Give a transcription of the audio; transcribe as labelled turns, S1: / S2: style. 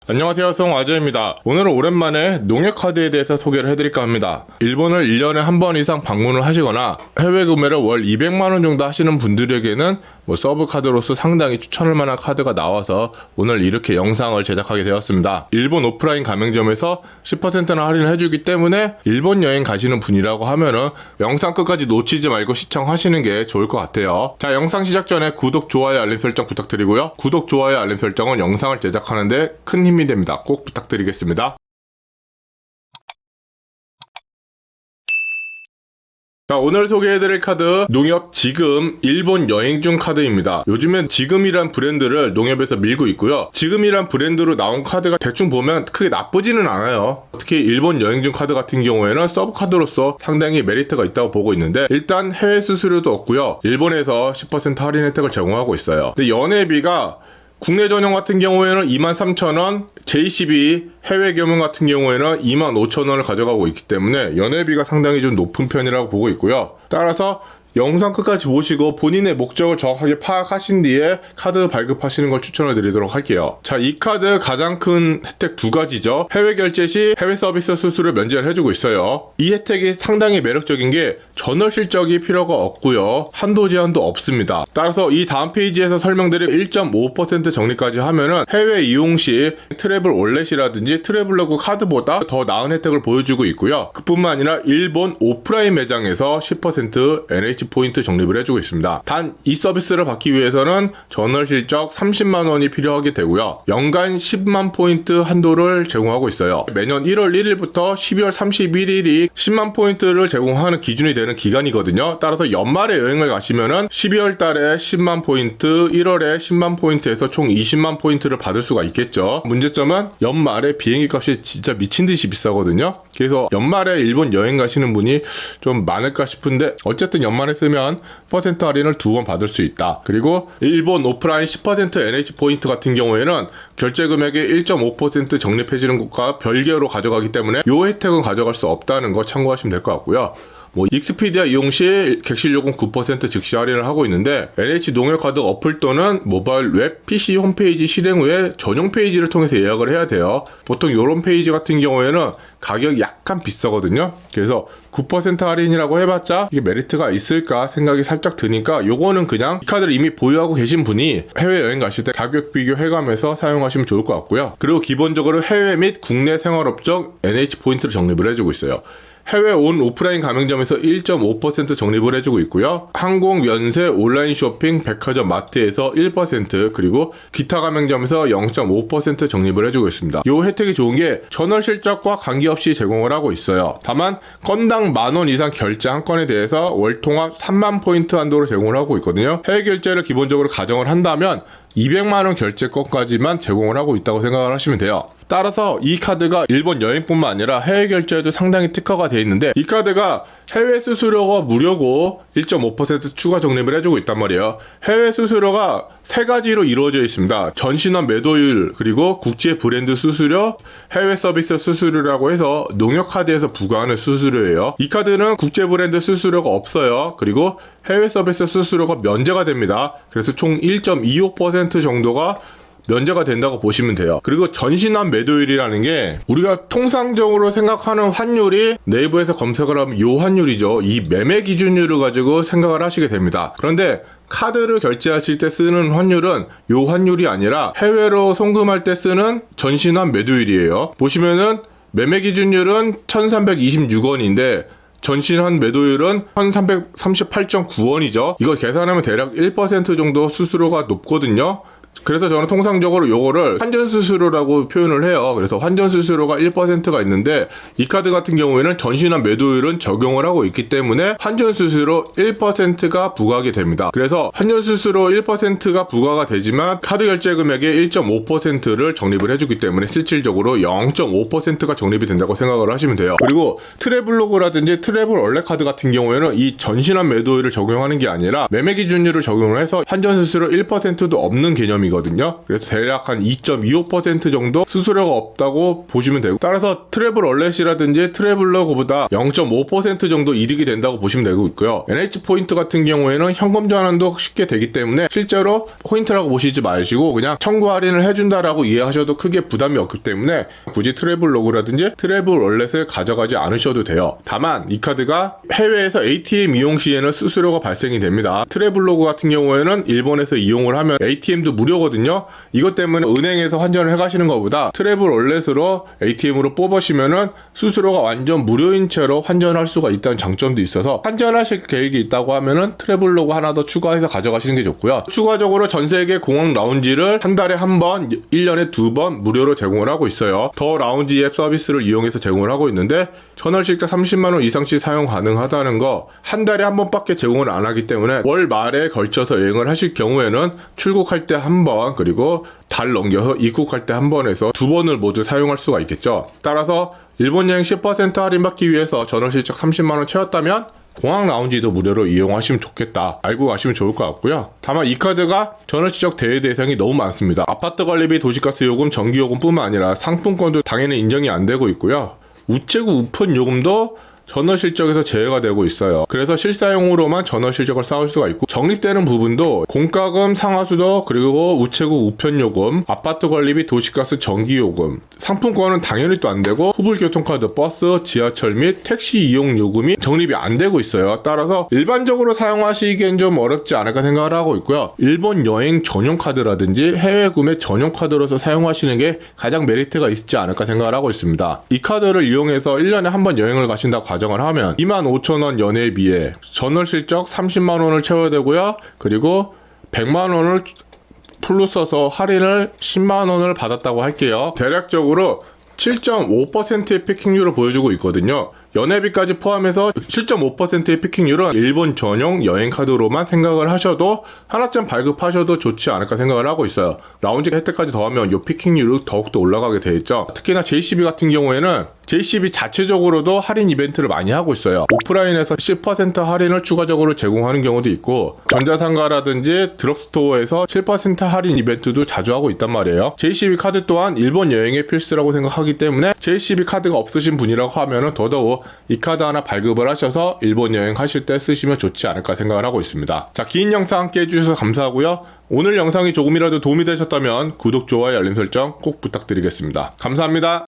S1: 안녕하세요, 송아저입니다. 오늘은 오랜만에 농협카드에 대해서 소개를 해드릴까 합니다. 일본을 1년에 한 번 이상 방문을 하시거나 해외 구매를 월 200만원 정도 하시는 분들에게는 서브카드로서 상당히 추천할 만한 카드가 나와서 오늘 이렇게 영상을 제작하게 되었습니다. 일본 오프라인 가맹점에서 10%나 할인을 해주기 때문에 일본 여행 가시는 분이라고 하면은 영상 끝까지 놓치지 말고 시청하시는 게 좋을 것 같아요. 자, 영상 시작 전에 구독, 좋아요, 알림 설정 부탁드리고요. 구독, 좋아요, 알림 설정은 영상을 제작하는데 큰 힘이 됩니다. 꼭 부탁드리겠습니다. 자, 오늘 소개해드릴 카드 농협 지금 일본 여행 중 카드입니다. 요즘엔 지금이란 브랜드를 농협에서 밀고 있고요. 지금이란 브랜드로 나온 카드가 대충 보면 크게 나쁘지는 않아요. 특히 일본 여행 중 카드 같은 경우에는 서브 카드로서 상당히 메리트가 있다고 보고 있는데, 일단 해외 수수료도 없고요. 일본에서 10% 할인 혜택을 제공하고 있어요. 근데 연회비가 국내 전용 같은 경우에는 23,000원, JCB 해외 겸용 같은 경우에는 25,000원을 가져가고 있기 때문에 연회비가 상당히 좀 높은 편이라고 보고 있고요. 따라서 영상 끝까지 보시고 본인의 목적을 정확하게 파악하신 뒤에 카드 발급하시는 걸 추천을 드리도록 할게요. 자, 이 카드 가장 큰 혜택 두 가지죠. 해외 결제 시 해외 서비스 수수료 면제를 해주고 있어요. 이 혜택이 상당히 매력적인 게 전월 실적이 필요가 없고요. 한도 제한도 없습니다. 따라서 이 다음 페이지에서 설명드린 1.5% 적립까지 하면은 해외 이용 시 트래블 월렛이라든지 트래블러그 카드보다 더 나은 혜택을 보여주고 있고요. 그뿐만 아니라 일본 오프라인 매장에서 10% NH 포인트 적립을 해주고 있습니다. 단 이 서비스를 받기 위해서는 전월 실적 30만원이 필요하게 되고요. 연간 10만 포인트 한도를 제공하고 있어요. 매년 1월 1일부터 12월 31일이 10만 포인트를 제공하는 기준이 되는 기간이거든요. 따라서 연말에 여행을 가시면은 12월 달에 10만 포인트, 1월에 10만 포인트에서 총 20만 포인트를 받을 수가 있겠죠. 문제점은 연말에 비행기 값이 진짜 미친듯이 비싸거든요. 그래서 연말에 일본 여행 가시는 분이 좀 많을까 싶은데, 어쨌든 연말에 쓰면 퍼센트 할인을 2번 받을 수 있다. 그리고 일본 오프라인 10% NH 포인트 같은 경우에는 결제 금액의 1.5% 적립해지는 것과 별개로 가져가기 때문에 이 혜택은 가져갈 수 없다는 거 참고하시면 될 것 같고요. 익스피디아 이용 시 객실 요금 9% 즉시 할인을 하고 있는데, NH 농협카드 어플 또는 모바일 웹 PC 홈페이지 실행 후에 전용 페이지를 통해서 예약을 해야 돼요. 보통 이런 페이지 같은 경우에는 가격이 약간 비싸거든요. 그래서 9% 할인이라고 해봤자 이게 메리트가 있을까 생각이 살짝 드니까 요거는 그냥 이 카드를 이미 보유하고 계신 분이 해외여행 가실 때 가격 비교 해가면서 사용하시면 좋을 것 같고요. 그리고 기본적으로 해외 및 국내 생활업종 NH 포인트를 적립을 해주고 있어요. 해외 온 오프라인 가맹점에서 1.5% 적립을 해주고 있고요. 항공, 면세, 온라인 쇼핑, 백화점, 마트에서 1%, 그리고 기타 가맹점에서 0.5% 적립을 해주고 있습니다. 이 혜택이 좋은 게 전월 실적과 관계없이 제공을 하고 있어요. 다만 건당 만원 이상 결제 한 건에 대해서 월 통합 3만 포인트 한도로 제공을 하고 있거든요. 해외 결제를 기본적으로 가정을 한다면 200만원 결제권까지만 제공을 하고 있다고 생각을 하시면 돼요. 따라서 이 카드가 일본 여행뿐만 아니라 해외 결제에도 상당히 특화가 되어 있는데, 이 카드가 해외 수수료가 무료고 1.5% 추가 적립을 해주고 있단 말이에요. 해외 수수료가 세 가지로 이루어져 있습니다. 전신환 매도율, 그리고 국제 브랜드 수수료, 해외 서비스 수수료라고 해서 농협카드에서 부과하는 수수료예요. 이 카드는 국제 브랜드 수수료가 없어요. 그리고 해외 서비스 수수료가 면제가 됩니다. 그래서 총 1.25% 정도가 면제가 된다고 보시면 돼요. 그리고 전신환 매도율이라는 게 우리가 통상적으로 생각하는 환율이 네이버에서 검색을 하면 이 환율이죠. 이 매매 기준율을 가지고 생각을 하시게 됩니다. 그런데 카드를 결제하실 때 쓰는 환율은 이 환율이 아니라 해외로 송금할 때 쓰는 전신환 매도율이에요. 보시면은 매매 기준율은 1326원인데 전신환 매도율은 1338.9원이죠. 이거 계산하면 대략 1% 정도 수수료가 높거든요. 그래서 저는 통상적으로 요거를 환전 수수료라고 표현을 해요. 그래서 환전 수수료가 1%가 있는데, 이 카드 같은 경우에는 전신환 매도율은 적용을 하고 있기 때문에 환전 수수료 1%가 부과하게 됩니다. 그래서 환전 수수료 1%가 부과가 되지만 카드 결제 금액의 1.5%를 적립을 해주기 때문에 실질적으로 0.5%가 적립이 된다고 생각을 하시면 돼요. 그리고 트래블로그라든지 트래블 원래 카드 같은 경우에는 이 전신환 매도율을 적용하는 게 아니라 매매 기준율을 적용을 해서 환전 수수료 1%도 없는 개념이 개념이거든요. 그래서 대략 한 2.25% 정도 수수료가 없다고 보시면 되고, 따라서 트래블 월렛이라든지 트래블러고보다 0.5% 정도 이득이 된다고 보시면 되고 있고요. NH포인트 같은 경우에는 현금 전환도 쉽게 되기 때문에 실제로 포인트라고 보시지 마시고 그냥 청구 할인을 해준다라고 이해하셔도 크게 부담이 없기 때문에 굳이 트래블로그라든지 트래블 월렛을 가져가지 않으셔도 돼요. 다만 이 카드가 해외에서 ATM 이용 시에는 수수료가 발생이 됩니다. 트래블로그 같은 경우에는 일본에서 이용을 하면 ATM도 무료거든요. 이것 때문에 은행에서 환전을 해가시는 것보다 트래블 월렛으로 ATM으로 뽑으시면은 수수료가 완전 무료인 채로 환전할 수가 있다는 장점도 있어서, 환전하실 계획이 있다고 하면은 트래블로그 하나 더 추가해서 가져가시는 게 좋고요. 추가적으로 전 세계 공항 라운지를 한 달에 한 번, 1년에 2번 무료로 제공을 하고 있어요. 더 라운지 앱 서비스를 이용해서 제공을 하고 있는데, 전월실적 30만원 이상씩 사용 가능하다는 거, 한 달에 한 번밖에 제공을 안 하기 때문에 월 말에 걸쳐서 여행을 하실 경우에는 출국할 때 한 번, 그리고 달 넘겨서 입국할 때 한 번 해서 두 번을 모두 사용할 수가 있겠죠. 따라서 일본 여행 10% 할인받기 위해서 전월실적 30만원 채웠다면 공항 라운지도 무료로 이용하시면 좋겠다, 알고 가시면 좋을 것 같고요. 다만 이 카드가 전월실적 대외 대상이 너무 많습니다. 아파트 관리비, 도시가스 요금, 전기요금 뿐만 아니라 상품권도 당연히 인정이 안 되고 있고요. 우체국 우편 요금도 전월실적에서 제외가 되고 있어요. 그래서 실사용으로만 전월실적을 쌓을 수가 있고, 적립되는 부분도 공과금, 상하수도, 그리고 우체국 우편요금, 아파트 관리비, 도시가스, 전기요금, 상품권은 당연히 또 안 되고, 후불교통카드, 버스, 지하철 및 택시 이용 요금이 적립이 안 되고 있어요. 따라서 일반적으로 사용하시기엔 좀 어렵지 않을까 생각을 하고 있고요. 일본 여행 전용 카드라든지 해외 구매 전용 카드로서 사용하시는 게 가장 메리트가 있지 않을까 생각을 하고 있습니다. 이 카드를 이용해서 1년에 한 번 여행을 가신다고 가정을 하면 25,000원 연회비에 전월실적 30만원을 채워야 되고요. 그리고 100만원을 풀로 써서 할인을 10만원을 받았다고 할게요. 대략적으로 7.5%의 피킹률을 보여주고 있거든요. 연회비까지 포함해서 7.5%의 피킹률은 일본 전용 여행 카드로만 생각을 하셔도 하나쯤 발급하셔도 좋지 않을까 생각을 하고 있어요. 라운지 혜택까지 더하면 이 피킹률이 더욱더 올라가게 돼 있죠. 특히나 JCB 같은 경우에는 JCB 자체적으로도 할인 이벤트를 많이 하고 있어요. 오프라인에서 10% 할인을 추가적으로 제공하는 경우도 있고, 전자상가라든지 드럭스토어에서 7% 할인 이벤트도 자주 하고 있단 말이에요. JCB 카드 또한 일본 여행의 필수라고 생각하기 때문에 JCB 카드가 없으신 분이라고 하면은 더더욱 이 카드 하나 발급을 하셔서 일본 여행 하실 때 쓰시면 좋지 않을까 생각을 하고 있습니다. 자, 긴 영상 함께 해주셔서 감사하고요. 오늘 영상이 조금이라도 도움이 되셨다면 구독, 좋아요, 알림 설정 꼭 부탁드리겠습니다. 감사합니다.